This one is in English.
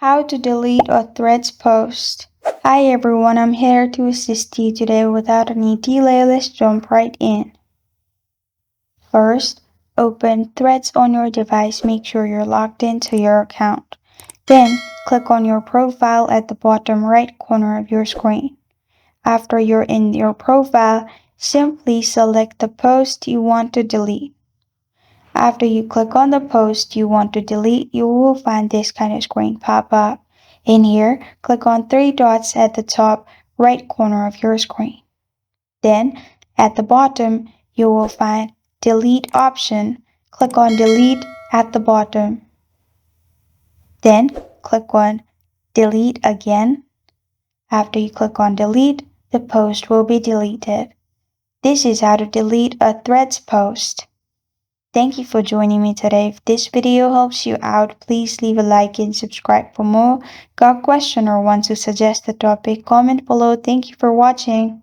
How to delete a Threads post. Hi everyone, I'm here to assist you today. Without any delay, let's jump right in. First, open Threads on your device. Make sure you're logged into your account. Then, click on your profile at the bottom right corner of your screen. After you're in your profile, simply select the post you want to delete. After you click on the post you want to delete, you will find this kind of screen pop up. In here, click on three dots at the top right corner of your screen. Then, at the bottom, you will find Delete option. Click on Delete at the bottom. Then, click on Delete again. After you click on Delete, the post will be deleted. This is how to delete a Threads post. Thank you for joining me today. If this video helps you out, please leave a like and subscribe for more. Got a question or want to suggest a topic? Comment below. Thank you for watching.